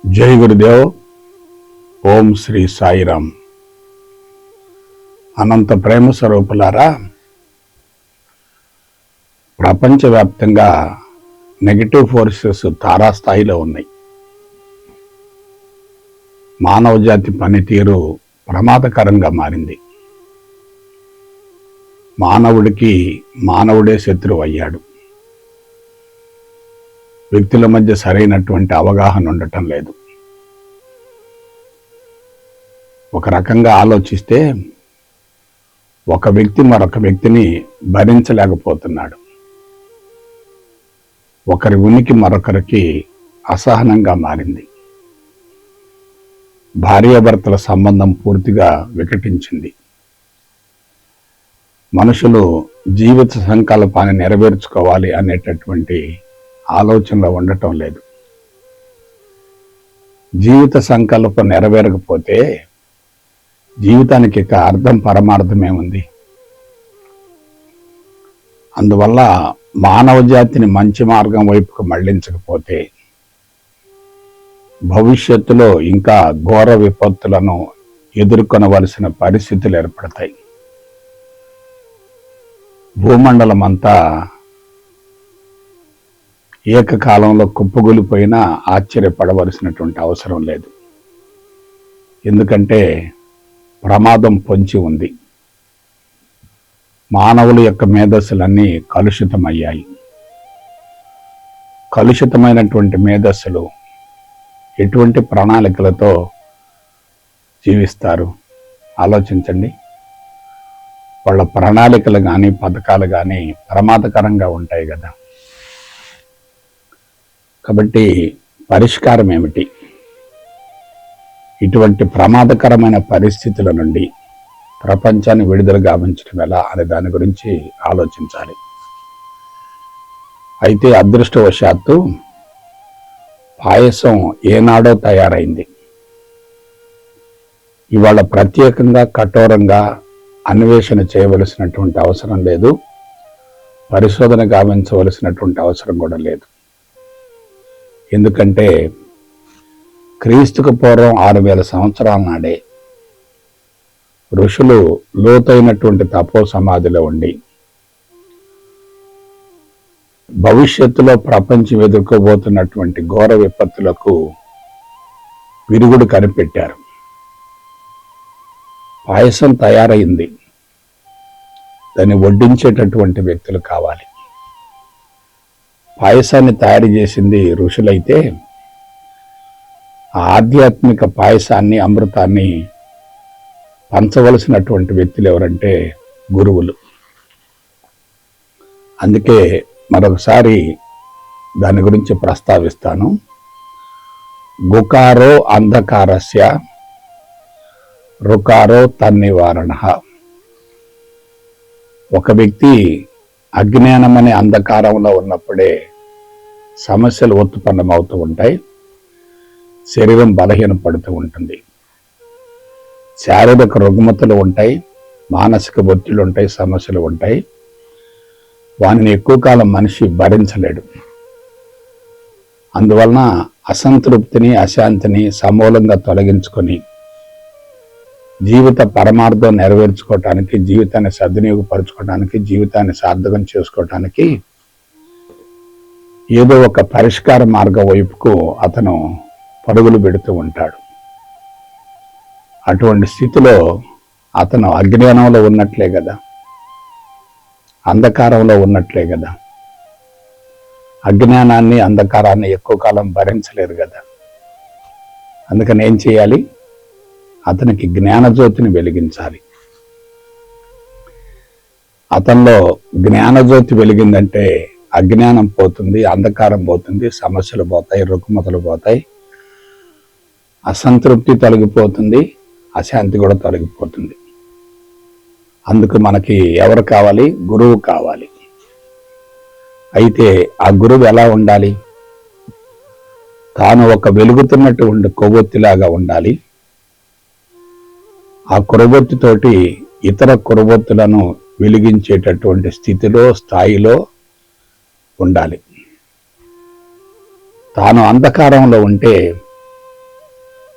జై గురుదేవ్. ఓం శ్రీ సాయిరామ్. అనంత ప్రేమ స్వరూపులారా, ప్రపంచవ్యాప్తంగా నెగటివ్ ఫోర్సెస్ తారాస్థాయిలో ఉన్నాయి. మానవ జాతి పనితీరు ప్రమాదకరంగా మారింది. మానవుడికి మానవుడే శత్రువు అయ్యాడు. వ్యక్తుల మధ్య సరైనటువంటి అవగాహన ఉండటం లేదు. ఒక రకంగా ఆలోచిస్తే ఒక వ్యక్తి మరొక వ్యక్తిని భరించలేకపోతున్నాడు. ఒకరి ఉనికి మరొకరికి అసహనంగా మారింది. భార్యాభర్తల సంబంధం పూర్తిగా వికటించింది. మనుషులు జీవిత సంకల్పాన్ని నెరవేర్చుకోవాలి అనేటటువంటి ఆలోచనలో ఉండటం లేదు. జీవిత సంకల్పం నెరవేరకపోతే జీవితానికి ఇక అర్థం పరమార్థమేముంది? అందువల్ల మానవ జాతిని మంచి మార్గం వైపుకు మళ్లించకపోతే భవిష్యత్తులో ఇంకా ఘోర విపత్తులను ఎదుర్కొనవలసిన పరిస్థితులు ఏర్పడతాయి. భూమండలం అంతా ఏకకాలంలో కుప్పగొలిపోయినా ఆశ్చర్యపడవలసినటువంటి అవసరం లేదు. ఎందుకంటే ప్రమాదం పొంచి ఉంది. మానవుల యొక్క మేధస్సులన్నీ కలుషితమయ్యాయి. కలుషితమైనటువంటి మేధస్సులు ఎటువంటి ప్రణాళికలతో జీవిస్తారు? ఆలోచించండి. వాళ్ళ ప్రణాళికలు కానీ పథకాలు కానీ ప్రమాదకరంగా ఉంటాయి కదా. కాబట్టి పరిష్కారం ఏమిటి? ఇటువంటి ప్రమాదకరమైన పరిస్థితుల నుండి ప్రపంచాన్ని విడుదల గావించడం ఎలా అనే దాని గురించి ఆలోచించాలి. అయితే అదృష్టవశాత్తు పాయసం ఏనాడో తయారైంది. ఇవాళ ప్రత్యేకంగా కఠోరంగా అన్వేషణ చేయవలసినటువంటి అవసరం లేదు. పరిశోధన గావించవలసినటువంటి అవసరం కూడా లేదు. ఎందుకంటే క్రీస్తుకు పూర్వం 6000 సంవత్సరాల నాడే ఋషులు లోతైనటువంటి తపో సమాధిలో ఉండి భవిష్యత్తులో ప్రపంచం ఎదుర్కోబోతున్నటువంటి ఘోర విపత్తులకు విరుగుడు కనిపెట్టారు. పాయసం తయారైంది. దాన్ని వడ్డించేటటువంటి వ్యక్తులు కావాలి. పాయసాన్ని తయారు చేసింది ఋషులైతే ఆధ్యాత్మిక పాయసాన్ని అమృతాన్ని పంచవలసినటువంటి వ్యక్తులు ఎవరంటే గురువులు. అందుకే మరొకసారి దాని గురించి ప్రస్తావిస్తాను. గుకారో అంధకారస్య రుకారో తన్నివారణ. ఒక వ్యక్తి అజ్ఞానం అనే అంధకారంలో ఉన్నప్పుడే సమస్యలు ఉత్పన్నమవుతూ ఉంటాయి. శరీరం బలహీనపడుతూ ఉంటుంది. శారీరక రుగ్మతలు ఉంటాయి, మానసిక ఒత్తిళ్ళు ఉంటాయి, సమస్యలు ఉంటాయి. వానిని ఎక్కువ కాలం మనిషి భరించలేడు. అందువలన అసంతృప్తిని అశాంతిని సమూలంగా తొలగించుకొని జీవిత పరమార్థం నెరవేర్చుకోవటానికి, జీవితాన్ని సద్వినియోగపరచుకోవడానికి, జీవితాన్ని సార్థకం చేసుకోవటానికి ఏదో ఒక పరిష్కార మార్గం వైపుకు అతను పరుగులు పెడుతూ ఉంటాడు. అటువంటి స్థితిలో అతను అజ్ఞానంలో ఉన్నట్లే కదా, అంధకారంలో ఉన్నట్లే కదా. అజ్ఞానాన్ని అంధకారాన్ని ఎక్కువ కాలం భరించలేరు కదా. అందుకని ఏం చేయాలి? అతనికి జ్ఞానజ్యోతిని వెలిగించాలి. అతనిలో జ్ఞానజ్యోతి వెలిగిందంటే అజ్ఞానం పోతుంది, అంధకారం పోతుంది, సమస్యలు పోతాయి, రుగ్మతలు పోతాయి, అసంతృప్తి తొలగిపోతుంది, అశాంతి కూడా తొలగిపోతుంది. అందుకు మనకి ఎవరు కావాలి? గురువు కావాలి. అయితే ఆ గురువు ఎలా ఉండాలి? తాను ఒక వెలుగుతున్నటువంటి కొవ్వొత్తిలాగా ఉండాలి. ఆ కొరబొత్తితోటి ఇతర కొరబొత్తులను వెలిగించేటటువంటి స్థితిలో, స్థాయిలో ఉండాలి. తాను అంధకారంలో ఉంటే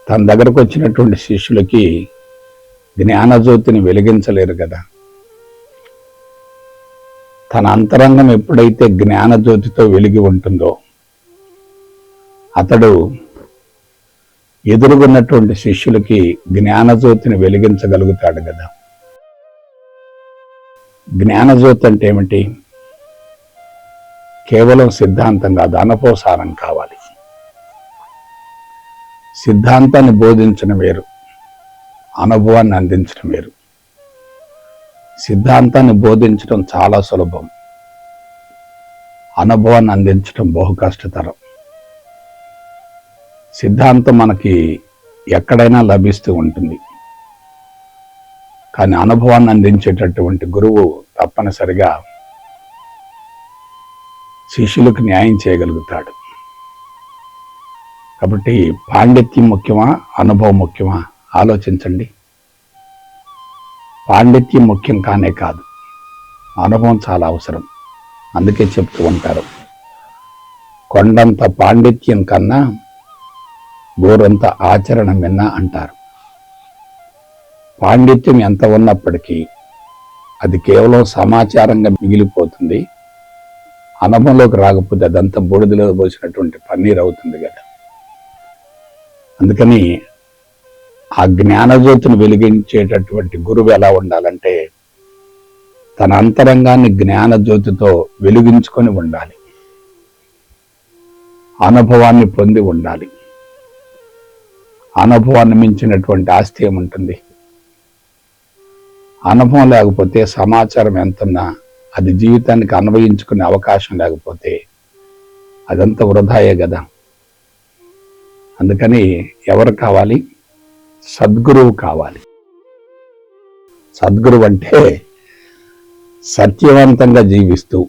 తన దగ్గరకు వచ్చినటువంటి శిష్యులకి జ్ఞానజ్యోతిని వెలిగించలేరు కదా. తన అంతరంగం ఎప్పుడైతే జ్ఞానజ్యోతితో వెలిగి ఉంటుందో అతడు ఎదురుగున్నటువంటి శిష్యులకి జ్ఞానజ్యోతిని వెలిగించగలుగుతాడు కదా. జ్ఞానజ్యోతి అంటే ఏమిటి? కేవలం సిద్ధాంతం కాదు, అనుభవసారం కావాలి. సిద్ధాంతాన్ని బోధించడం వేరు, అనుభవాన్ని అందించడం వేరు. సిద్ధాంతాన్ని బోధించడం చాలా సులభం, అనుభవాన్ని అందించడం బహు కష్టతరం. సిద్ధాంతం మనకి ఎక్కడైనా లభిస్తూ ఉంటుంది, కానీ అనుభవాన్ని అందించేటటువంటి గురువు తప్పనిసరిగా శిష్యులకు న్యాయం చేయగలుగుతాడు. కాబట్టి పాండిత్యం ముఖ్యమా, అనుభవం ముఖ్యమా? ఆలోచించండి. పాండిత్యం ముఖ్యం కానే కాదు, అనుభవం చాలా అవసరం. అందుకే చెప్తూ ఉంటారు, కొండంత పాండిత్యం కన్నా గోరంత ఆచరణ మిన్న అంటారు. పాండిత్యం ఎంత ఉన్నప్పటికీ అది కేవలం సమాచారంగా మిగిలిపోతుంది. అనుభవంలోకి రాకపోతే అదంతా బూడిదలో పోసినటువంటి పన్నీర్ అవుతుంది కదా. అందుకని ఆ జ్ఞానజ్యోతిని వెలిగించేటటువంటి గురువు ఎలా ఉండాలంటే తన అంతరంగాన్ని జ్ఞానజ్యోతితో వెలిగించుకొని ఉండాలి, అనుభవాన్ని పొంది ఉండాలి. అనుభవాన్ని మించినటువంటి ఆస్తి ఏముంటుంది? అనుభవం లేకపోతే సమాచారం ఎంతున్నా అది జీవితానికి అన్వయించుకునే అవకాశం లేకపోతే అదంతా వృధాయే కదా. అందుకని ఎవరు కావాలి? సద్గురువు కావాలి. సద్గురువు అంటే సత్యవంతంగా జీవిస్తూ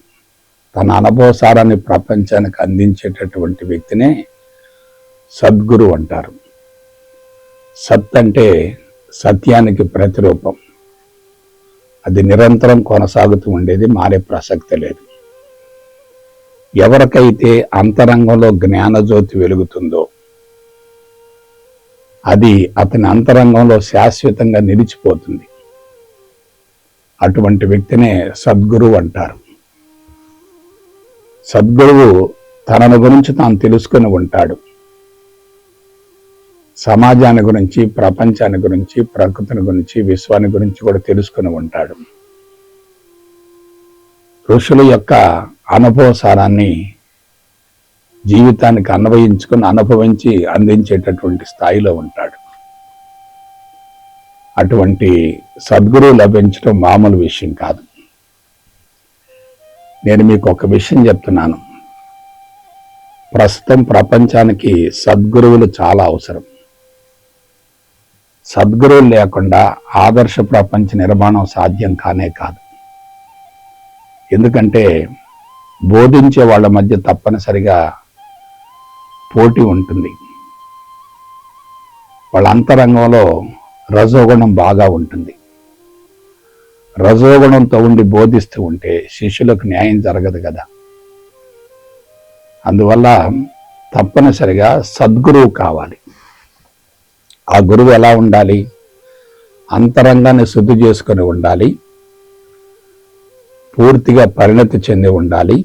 తన అనుభవసారాన్ని ప్రపంచానికి అందించేటటువంటి వ్యక్తినే సద్గురువు అంటారు. సత్ అంటే సత్యానికి ప్రతిరూపం. అది నిరంతరం కొనసాగుతూ ఉండేది, మారే ప్రసక్తి లేదు. ఎవరికైతే అంతరంగంలో జ్ఞానజ్యోతి వెలుగుతుందో అది అతని అంతరంగంలో శాశ్వతంగా నిలిచిపోతుంది. అటువంటి వ్యక్తినే సద్గురువు అంటారు. సద్గురువు తనను గురించి తాను తెలుసుకొని ఉంటాడు. సమాజాన్ని గురించి, ప్రపంచాన్ని గురించి, ప్రకృతిని గురించి, విశ్వాన్ని గురించి కూడా తెలుసుకొని ఉంటాడు. ఋషుల యొక్క అనుభవసారాన్ని జీవితానికి అన్వయించుకుని అనుభవించి అందించేటటువంటి స్థాయిలో ఉంటాడు. అటువంటి సద్గురువు లభించడం మామూలు విషయం కాదు. నేను మీకు ఒక విషయం చెప్తున్నాను. ప్రస్తుతం ప్రపంచానికి సద్గురువులు చాలా అవసరం. సద్గురువులు లేకుండా ఆదర్శ ప్రపంచ నిర్మాణం సాధ్యం కానే కాదు. ఎందుకంటే బోధించే వాళ్ళ మధ్య తప్పనిసరిగా పోటీ ఉంటుంది. వాళ్ళ అంతరంగంలో రజోగుణం బాగా ఉంటుంది. రజోగుణంతో ఉండి బోధిస్తూ ఉంటే శిష్యులకు న్యాయం జరగదు కదా. అందువల్ల తప్పనిసరిగా సద్గురువు కావాలి. ఆ గురువు ఎలా ఉండాలి? అంతరంగాన్ని శుద్ధి చేసుకొని ఉండాలి, పూర్తిగా పరిణతి చెంది ఉండాలి,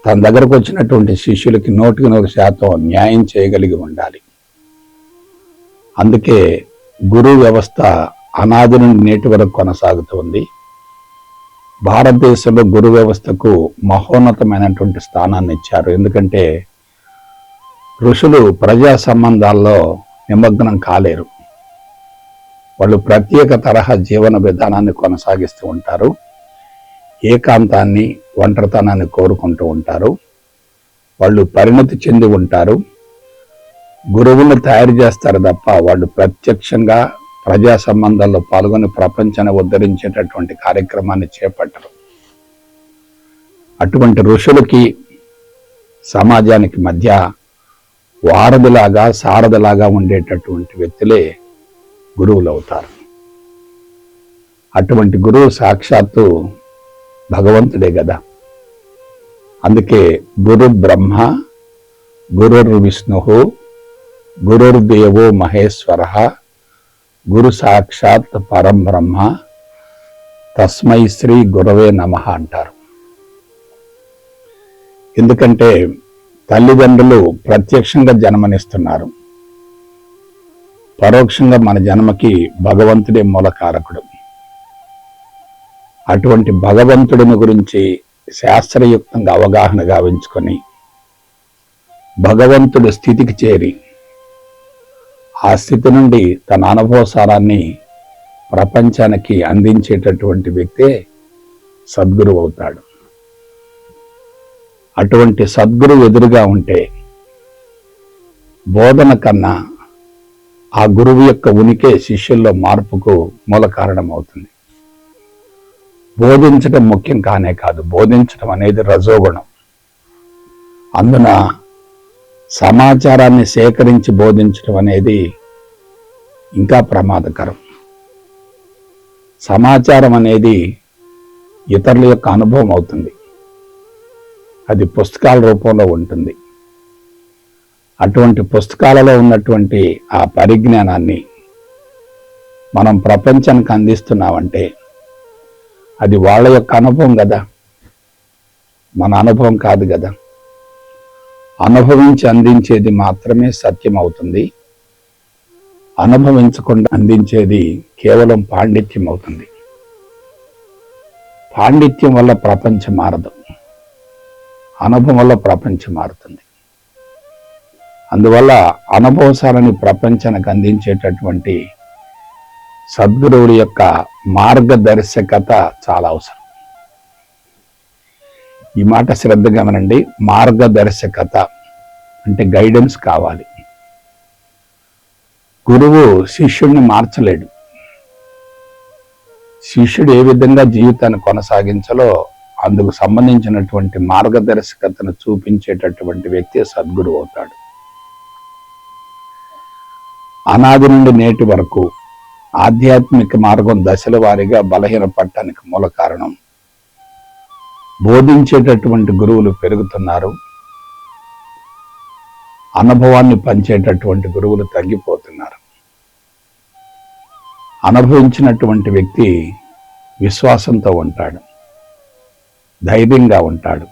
తన దగ్గరకు వచ్చినటువంటి శిష్యులకి 100% న్యాయం చేయగలిగి ఉండాలి. అందుకే గురువు వ్యవస్థ అనాది నుండి నేటి వరకు కొనసాగుతుంది. భారతదేశంలో గురు వ్యవస్థకు మహోన్నతమైనటువంటి స్థానాన్ని ఇచ్చారు. ఎందుకంటే ఋషులు ప్రజా సంబంధాల్లో నిమగ్నం కాలేరు. వాళ్ళు ప్రత్యేక తరహా జీవన విధానాన్ని కొనసాగిస్తూ ఉంటారు. ఏకాంతాన్ని, ఒంటరితనాన్ని కోరుకుంటూ ఉంటారు. వాళ్ళు పరిణతి చెంది ఉంటారు. గురువులను తయారు చేస్తారు తప్ప వాళ్ళు ప్రత్యక్షంగా ప్రజా సంబంధాల్లో పాల్గొని ప్రపంచాన్ని ఉద్ధరించేటటువంటి కార్యక్రమాన్ని చేపట్టరు. అటువంటి ఋషులకి సమాజానికి మధ్య వారధిలాగా, సారథిలాగా ఉండేటటువంటి వ్యక్తులే గురువులు అవుతారు. అటువంటి గురువు సాక్షాత్తు భగవంతుడే కదా. అందుకే గురు బ్రహ్మ, గురుర్ విష్ణు, గురుర్దేవో మహేశ్వర గురు సాక్షాత్ పరం బ్రహ్మ తస్మై శ్రీ గురవే నమః అంటారు. ఎందుకంటే తల్లిదండ్రులు ప్రత్యక్షంగా జన్మనిస్తున్నారు, పరోక్షంగా మన జన్మకి భగవంతుడే మూలకారకుడు. అటువంటి భగవంతుడిని గురించి శాస్త్రయుక్తంగా అవగాహన గావించుకొని భగవంతుడి స్థితికి చేరి ఆ స్థితి నుండి తన అనుభవసారాన్ని ప్రపంచానికి అందించేటటువంటి వ్యక్తే సద్గురువు అవుతాడు. అటువంటి సద్గురువు ఎదురుగా ఉంటే బోధన కన్నా ఆ గురువు యొక్క ఉనికి శిష్యుల్లో మార్పుకు మూల కారణం అవుతుంది. బోధించడం ముఖ్యం కానే కాదు, బోధించడం అనేది రజోగుణం. అందున సమాచారాన్ని సేకరించి బోధించడం అనేది ఇంకా ప్రమాదకరం. సమాచారం అనేది ఇతరుల యొక్క అనుభవం అవుతుంది, అది పుస్తకాల రూపంలో ఉంటుంది. అటువంటి పుస్తకాలలో ఉన్నటువంటి ఆ పరిజ్ఞానాన్ని మనం ప్రపంచానికి అందిస్తున్నామంటే అది వాళ్ళ యొక్క అనుభవం కదా, మన అనుభవం కాదు కదా. అనుభవించి అందించేది మాత్రమే సత్యం అవుతుంది, అనుభవించకుండా అందించేది కేవలం పాండిత్యం అవుతుంది. పాండిత్యం వల్ల ప్రపంచం మారదు, అనుభవం వల్ల ప్రపంచం మారుతుంది. అందువల్ల అనుభవసారాన్ని ప్రపంచానికి అందించేటటువంటి సద్గురువుల యొక్క మార్గదర్శకత చాలా అవసరం. ఈ మాట శ్రద్ధగా వినండి. మార్గదర్శకత అంటే గైడెన్స్ కావాలి. గురువు శిష్యుడిని మార్చలేడు. శిష్యుడు ఏ విధంగా జీవితాన్ని కొనసాగించాలో అందుకు సంబంధించినటువంటి మార్గదర్శకతను చూపించేటటువంటి వ్యక్తి సద్గురువు అవుతాడు. అనాది నుండి నేటి వరకు ఆధ్యాత్మిక మార్గం దశల వారీగా బలహీనపడటానికి మూల కారణం బోధించేటటువంటి గురువులు పెరుగుతున్నారు, అనుభవాన్ని పంచేటటువంటి గురువులు తగ్గిపోతున్నారు. అనుభవించినటువంటి వ్యక్తి విశ్వాసంతో ఉంటాడు, ధైర్యంగా ఉంటాడు,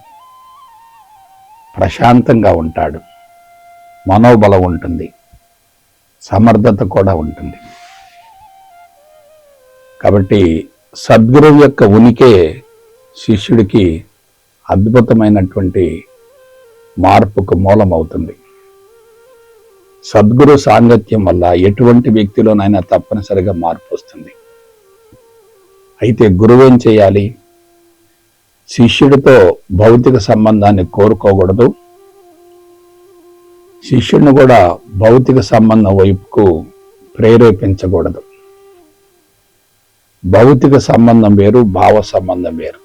ప్రశాంతంగా ఉంటాడు, మనోబలం ఉంటుంది, సమర్థత కూడా ఉంటుంది. కాబట్టి సద్గురువు యొక్క ఉనికే శిష్యుడికి అద్భుతమైనటువంటి మార్పుకు మూలమవుతుంది. సద్గురు సాంగత్యం వల్ల ఎటువంటి వ్యక్తిలోనైనా తప్పనిసరిగా మార్పు వస్తుంది. అయితే గురువు ఏం చేయాలి? శిష్యుడితో భౌతిక సంబంధాన్ని కోరుకోకూడదు, శిష్యుడిని కూడా భౌతిక సంబంధం వైపుకు ప్రేరేపించకూడదు. భౌతిక సంబంధం వేరు, భావ సంబంధం వేరు.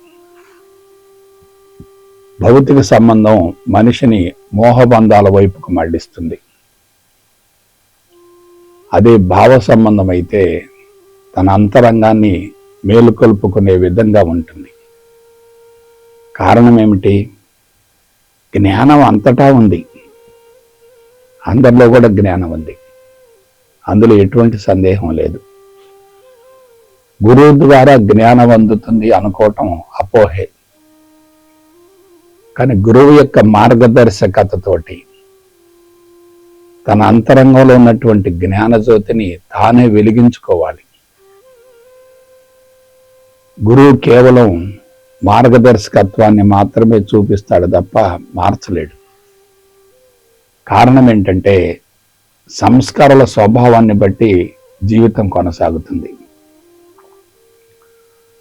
భౌతిక సంబంధం మనిషిని మోహబంధాల వైపుకు మళ్లిస్తుంది. అదే భావ సంబంధం అయితే తన అంతరంగాన్ని మేలుకొల్పుకునే విధంగా ఉంటుంది. కారణం ఏమిటి? జ్ఞానం అంతటా ఉంది, అందరిలో కూడా జ్ఞానం ఉంది, అందులో ఎటువంటి సందేహం లేదు. గురువు ద్వారా జ్ఞానం అందుతుంది అనుకోవటం అపోహే. కానీ గురువు యొక్క మార్గదర్శకతతోటి తన అంతరంగంలో ఉన్నటువంటి జ్ఞానజ్యోతిని తానే వెలిగించుకోవాలి. గురువు కేవలం మార్గదర్శకత్వాన్ని మాత్రమే చూపిస్తాడు తప్ప మార్చలేడు. కారణం ఏంటంటే సంస్కారాల స్వభావాన్ని బట్టి జీవితం కొనసాగుతుంది.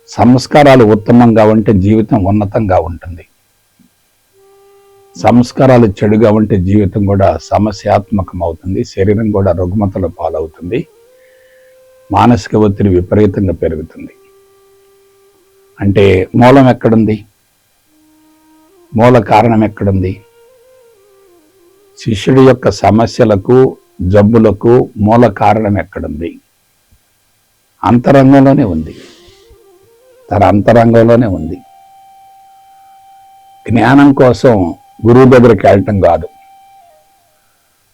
సంస్కారాలు ఉత్తమంగా ఉంటే జీవితం ఉన్నతంగా ఉంటుంది, సంస్కారాలు చెడుగా ఉంటే జీవితం కూడా సమస్యాత్మకం అవుతుంది, శరీరం కూడా రుగ్మతల పాలవుతుంది, మానసిక ఒత్తిడి విపరీతంగా పెరుగుతుంది. అంటే మూలం ఎక్కడుంది? మూల కారణం ఎక్కడుంది? శిష్యుడి యొక్క సమస్యలకు జబ్బులకు మూల కారణం ఎక్కడుంది? అంతరంగంలోనే ఉంది, తన అంతరంగంలోనే ఉంది. జ్ఞానం కోసం గురువు దగ్గరికి వెళ్ళటం కాదు,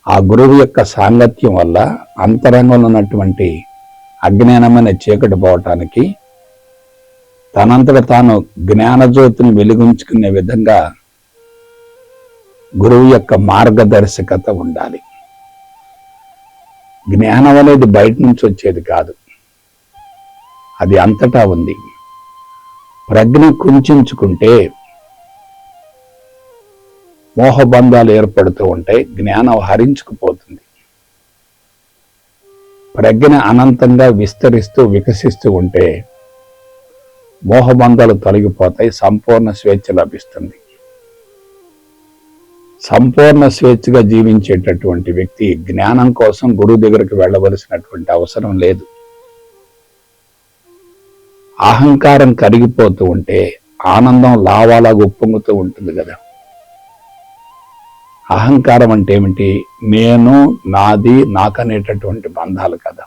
ఆ గురువు యొక్క సాంగత్యం వల్ల అంతరంగంలో ఉన్నటువంటి అజ్ఞానమైన చీకటి పోవటానికి తనంతట తాను జ్ఞానజ్యోతిని వెలిగించుకునే విధంగా గురువు యొక్క మార్గదర్శకత ఉండాలి. జ్ఞానం అనేది బయట నుంచి వచ్చేది కాదు, అది అంతటా ఉంది. ప్రజ్ఞ కుంచుకుంటే మోహబంధాలు ఏర్పడుతూ ఉంటాయి, జ్ఞానం హరించుకుపోతుంది. ప్రజ్ఞ అనంతంగా విస్తరిస్తూ వికసిస్తూ ఉంటే మోహబంధాలు తొలగిపోతాయి, సంపూర్ణ స్వేచ్ఛ లభిస్తుంది. సంపూర్ణ స్వేచ్ఛగా జీవించేటటువంటి వ్యక్తి జ్ఞానం కోసం గురువు దగ్గరికి వెళ్ళవలసినటువంటి అవసరం లేదు. అహంకారం కరిగిపోతూ ఉంటే ఆనందం లావాలాగా ఉప్పొంగుతూ ఉంటుంది కదా. అహంకారం అంటే ఏమిటి? నేను, నాది, నాకనేటటువంటి బంధాలు కదా.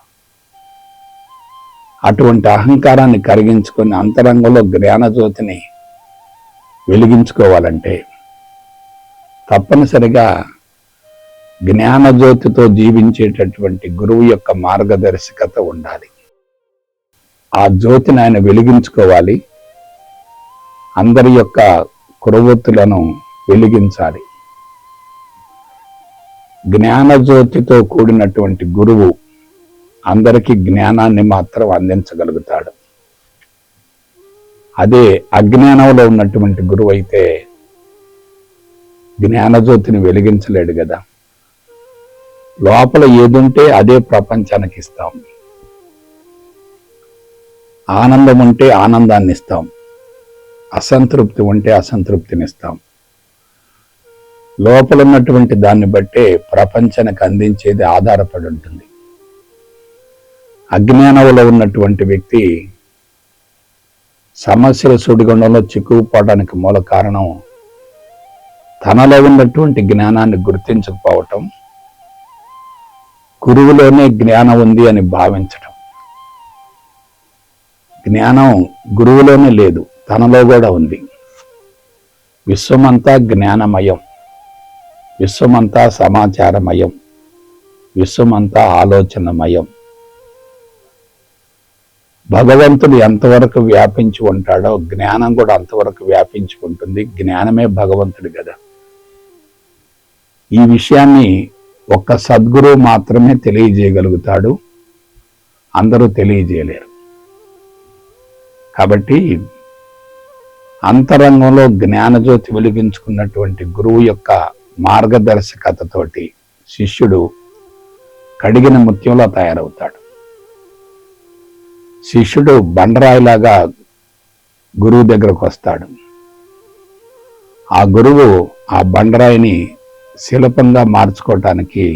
అటువంటి అహంకారాన్ని కరిగించుకొని అంతరంగంలో జ్ఞానజ్యోతిని వెలిగించుకోవాలంటే తప్పనిసరిగా జ్ఞానజ్యోతితో జీవించేటటువంటి గురువు యొక్క మార్గదర్శకత ఉండాలి. ఆ జ్యోతిని ఆయన వెలిగించుకోవాలి, అందరి యొక్క కురవొత్తులను వెలిగించాలి. జ్ఞానజ్యోతితో కూడినటువంటి గురువు అందరికీ జ్ఞానాన్ని మాత్రం అందించగలుగుతాడు. అదే అజ్ఞానంలో ఉన్నటువంటి గురువు అయితే జ్ఞానజ్యోతిని వెలిగించలేడు కదా. లోపల ఏదుంటే అదే ప్రపంచానికి ఇస్తాం. ఆనందం ఉంటే ఆనందాన్ని ఇస్తాం, అసంతృప్తి ఉంటే అసంతృప్తిని ఇస్తాం. లోపల ఉన్నటువంటి దాన్ని బట్టే ప్రపంచానికి అందించేది ఆధారపడి ఉంటుంది. అజ్ఞానంలో ఉన్నటువంటి వ్యక్తి సమస్యల సుడిగుండంలో చిక్కుకుపోవడానికి మూల కారణం తనలో ఉన్నటువంటి జ్ఞానాన్ని గుర్తించకపోవటం, గురువులోనే జ్ఞానం ఉంది అని భావించటం. జ్ఞానం గురువులోనే లేదు, తనలో కూడా ఉంది. విశ్వమంతా జ్ఞానమయం, విశ్వమంతా సమాచారమయం, విశ్వమంతా ఆలోచనమయం. భగవంతుడు ఎంతవరకు వ్యాపించి ఉంటాడో జ్ఞానం కూడా అంతవరకు వ్యాపించి ఉంటుంది. జ్ఞానమే భగవంతుడు కదా. ఈ విషయాన్ని ఒక్క సద్గురువు మాత్రమే తెలియజేయగలుగుతాడు, అందరూ తెలియజేయలేరు. కాబట్టి అంతరంగంలో జ్ఞానజ్యోతి వెలిగించుకున్నటువంటి గురువు యొక్క మార్గదర్శకతతోటి శిష్యుడు కడిగిన ముత్యంలో తయారవుతాడు. శిష్యుడు బండరాయిలాగా గురువు దగ్గరకు వస్తాడు. ఆ గురువు ఆ బండరాయిని శిల్పంగా మార్చుకోవటానికి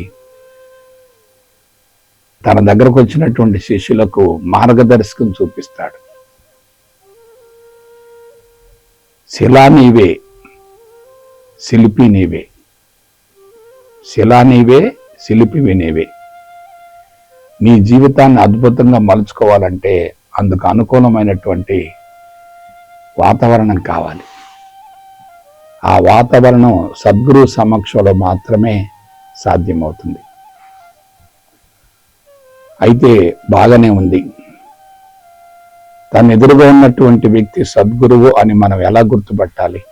తన దగ్గరకు వచ్చినటువంటి శిష్యులకు మార్గదర్శకం చూపిస్తాడు. శిలా నీవే, శిల్పి నీవే. శిలా నీవే, శిల్పివి నీవే. నీ జీవితాన్ని అద్భుతంగా మలుచుకోవాలంటే అందుకు అనుకూలమైనటువంటి వాతావరణం కావాలి. ఆ వాతావరణం సద్గురు సమక్షంలో మాత్రమే సాధ్యమవుతుంది. అయితే బాగానే ఉంది, తన ఎదురుగా ఉన్నటువంటి వ్యక్తి సద్గురువు అని మనం ఎలా గుర్తుపట్టాలి,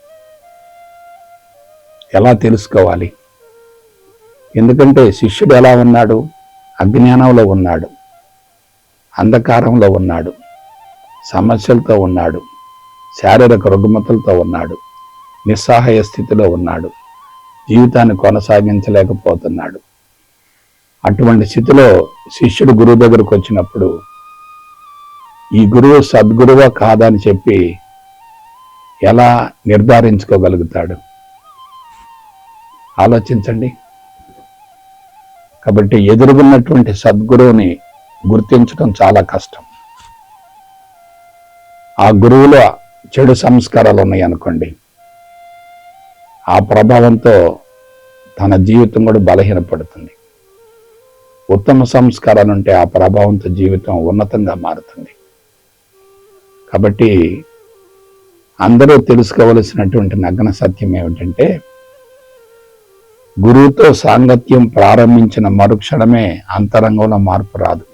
ఎలా తెలుసుకోవాలి? ఎందుకంటే శిష్యుడు ఎలా ఉన్నాడు? అజ్ఞానంలో ఉన్నాడు, అంధకారంలో ఉన్నాడు, సమస్యలతో ఉన్నాడు, శారీరక రుగ్మతలతో ఉన్నాడు, నిస్సహాయ స్థితిలో ఉన్నాడు, జీవితాన్ని కొనసాగించలేకపోతున్నాడు. అటువంటి స్థితిలో శిష్యుడు గురువు దగ్గరకు వచ్చినప్పుడు ఈ గురువు సద్గురువా కాదా అని చెప్పి ఎలా నిర్ధారించుకోగలుగుతాడు? ఆలోచించండి. కాబట్టి ఎదురుగున్నటువంటి సద్గురువుని గుర్తించడం చాలా కష్టం. ఆ గురువులో చెడు సంస్కారాలు ఉన్నాయి అనుకోండి, ఆ ప్రభావంతో తన జీవితం కూడా బలహీనపడుతుంది. ఉత్తమ సంస్కారాలు ఉంటే ఆ ప్రభావంతో జీవితం ఉన్నతంగా మారుతుంది. కాబట్టి అందరూ తెలుసుకోవలసినటువంటి నగ్న సత్యం ఏమిటంటే, గురువుతో సాంగత్యం ప్రారంభించిన మరుక్షణమే అంతరంగంలో మార్పు రాదు,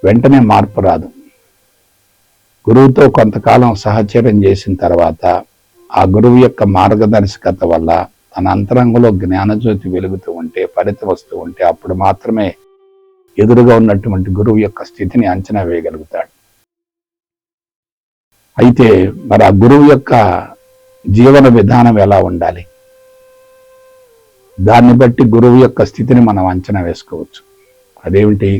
వెంటనే మార్పు రాదు. గురువుతో కొంతకాలం సహచర్యం చేసిన తర్వాత ఆ గురువు యొక్క మార్గదర్శకత వల్ల తన అంతరంగంలో జ్ఞానజ్యోతి వెలుగుతూ ఉంటే, ఫలితం వస్తూ ఉంటే, అప్పుడు మాత్రమే ఎదురుగా ఉన్నటువంటి గురువు యొక్క స్థితిని అంచనా వేయగలుగుతాడు. అయితే మరి ఆ గురువు యొక్క జీవన విధానం ఎలా ఉండాలి, దాన్ని బట్టి గురువు యొక్క స్థితిని మనం అంచనా వేసుకోవచ్చు. అదేమిటి?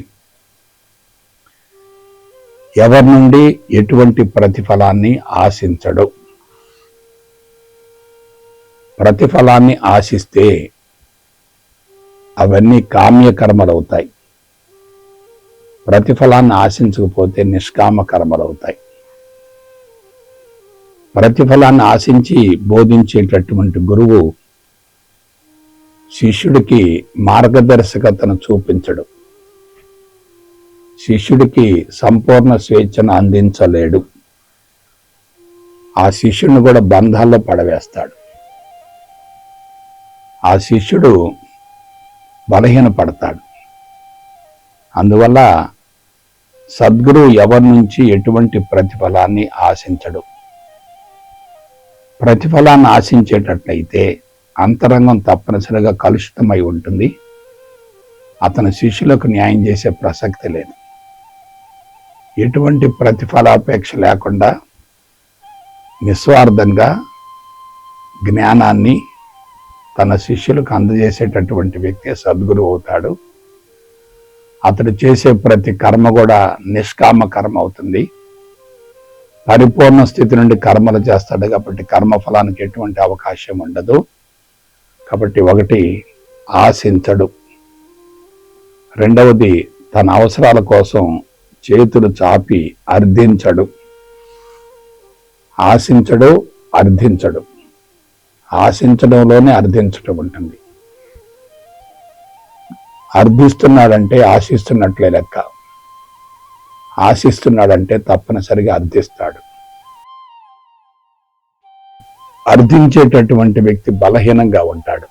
ఎవరి నుండి ఎటువంటి ప్రతిఫలాన్ని ఆశించడు. ప్రతిఫలాన్ని ఆశిస్తే అవన్నీ కామ్యకర్మలు అవుతాయి, ప్రతిఫలాన్ని ఆశించకపోతే నిష్కామ కర్మలు అవుతాయి. ప్రతిఫలాన్ని ఆశించి బోధించేటటువంటి గురువు శిష్యుడికి మార్గదర్శకతను చూపించడు, శిష్యుడికి సంపూర్ణ స్వేచ్ఛను అందించలేడు. ఆ శిష్యుడిని కూడా బంధాల్లో పడవేస్తాడు. ఆ శిష్యుడు బలహీనపడతాడు. అందువల్ల సద్గురువు ఎవరి నుంచి ఎటువంటి ప్రతిఫలాన్ని ఆశించడు. ప్రతిఫలాన్ని ఆశించేటట్లయితే అంతరంగం తప్పనిసరిగా కలుషితమై ఉంటుంది. అతని శిష్యులకు న్యాయం చేసే ప్రసక్తి లేదు. ఎటువంటి ప్రతిఫలాపేక్ష లేకుండా నిస్వార్థంగా జ్ఞానాన్ని తన శిష్యులకు అందజేసేటటువంటి వ్యక్తి సద్గురువు అవుతాడు. అతడు చేసే ప్రతి కర్మ కూడా నిష్కామ కర్మ అవుతుంది. పరిపూర్ణ స్థితి నుండి కర్మలు చేస్తాడు కాబట్టి కర్మఫలానికి ఎటువంటి అవకాశం ఉండదు. కాబట్టి ఒకటి, ఆశించడు. రెండవది, తన అవసరాల కోసం చేతులు చాపి అర్థించడు. ఆశించడు, అర్థించడు. ఆశించడంలోనే అర్థించడం ఉంటుంది. అర్థిస్తున్నాడంటే ఆశిస్తున్నట్లే లెక్క. ఆశిస్తున్నాడంటే తప్పనిసరిగా అర్థిస్తాడు. అర్థించేటటువంటి వ్యక్తి బలహీనంగా ఉంటాడు.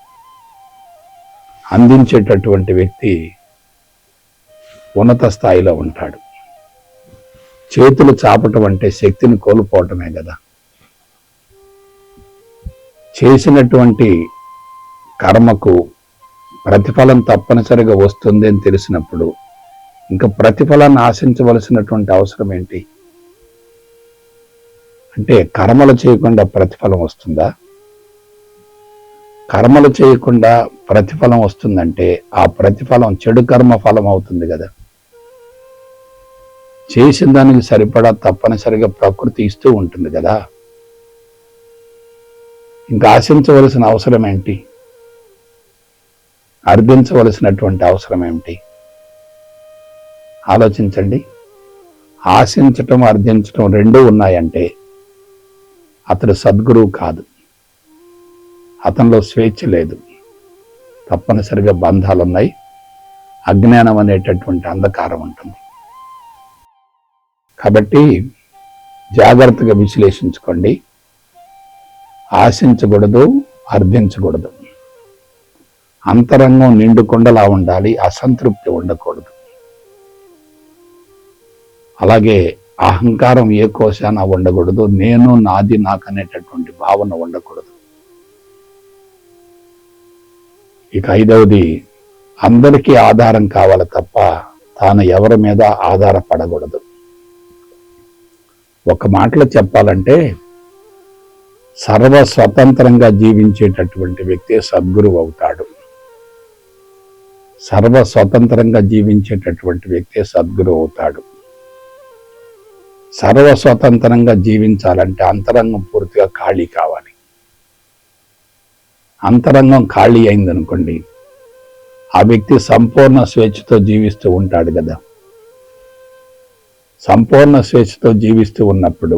అందించేటటువంటి వ్యక్తి ఉన్నత స్థాయిలో ఉంటాడు. చేతులు చాపటం అంటే శక్తిని కోల్పోవటమే కదా. చేసినటువంటి కర్మకు ప్రతిఫలం తప్పనిసరిగా వస్తుంది అని తెలిసినప్పుడు ఇంకా ప్రతిఫలాన్ని ఆశించవలసినటువంటి అవసరం ఏంటి? అంటే కర్మలు చేయకుండా ప్రతిఫలం వస్తుందా? కర్మలు చేయకుండా ప్రతిఫలం వస్తుందంటే ఆ ప్రతిఫలం చెడు కర్మ ఫలం అవుతుంది కదా. చేసిన దానికి సరిపడా తప్పనిసరిగా ప్రకృతి ఇస్తూ ఉంటుంది కదా. ఇంకా ఆశించవలసిన అవసరం ఏంటి? అర్థించవలసినటువంటి అవసరం ఏమిటి? ఆలోచించండి. ఆశించటం, అర్థించటం రెండూ ఉన్నాయంటే అతడు సద్గురువు కాదు. అతనిలో స్వేచ్ఛ లేదు. తప్పనిసరిగా బంధాలు ఉన్నాయి. అజ్ఞానం అనేటటువంటి అంధకారం ఉంటుంది. కాబట్టి జాగ్రత్తగా విశ్లేషించుకోండి. ఆశించకూడదు, అర్థించకూడదు. అంతరంగం నిండుకొండలా ఉండాలి, అసంతృప్తి ఉండకూడదు. అలాగే అహంకారం ఏ కోశాన ఉండకూడదు. నేను, నాది, నాకు అనేటటువంటి భావన ఉండకూడదు. ఇక ఐదవది, అందరికీ ఆధారం కావాలి తప్ప తాను ఎవరి మీద ఆధారపడకూడదు. ఒక మాటలో చెప్పాలంటే సర్వస్వతంత్రంగా జీవించేటటువంటి వ్యక్తి సద్గురువు అవుతాడు. సర్వస్వతంత్రంగా జీవించేటటువంటి వ్యక్తి సద్గురువు అవుతాడు. సర్వస్వతంత్రంగా జీవించాలంటే అంతరంగం పూర్తిగా ఖాళీ కావాలి. అంతరంగం ఖాళీ అయిందనుకోండి, ఆ వ్యక్తి సంపూర్ణ స్వేచ్ఛతో జీవిస్తూ ఉంటాడు కదా. సంపూర్ణ స్వేచ్ఛతో జీవిస్తూ ఉన్నప్పుడు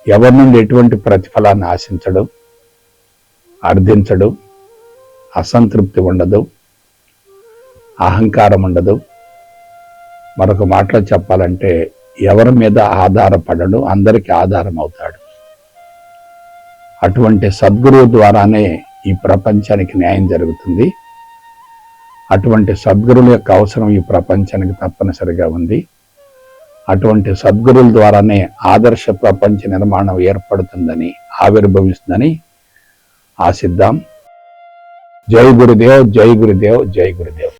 ఎవరి నుండి ఎటువంటి ప్రతిఫలాన్ని ఆశించడు, అర్థించడు, అసంతృప్తి ఉండదు, అహంకారం ఉండదు. మరొక మాటలో చెప్పాలంటే ఎవరి మీద ఆధారపడడు, అందరికీ ఆధారం అవుతాడు. అటువంటి సద్గురువు ద్వారానే ఈ ప్రపంచానికి న్యాయం జరుగుతుంది. అటువంటి సద్గురువుల యొక్క అవసరం ఈ ప్రపంచానికి తప్పనిసరిగా ఉంది. అటువంటి సద్గురువుల ద్వారానే ఆదర్శ ప్రపంచ నిర్మాణం ఏర్పడుతుందని, ఆవిర్భవిస్తుందని ఆశిద్దాం. జై గురుదేవ్, జై గురుదేవ్, జై గురుదేవ్.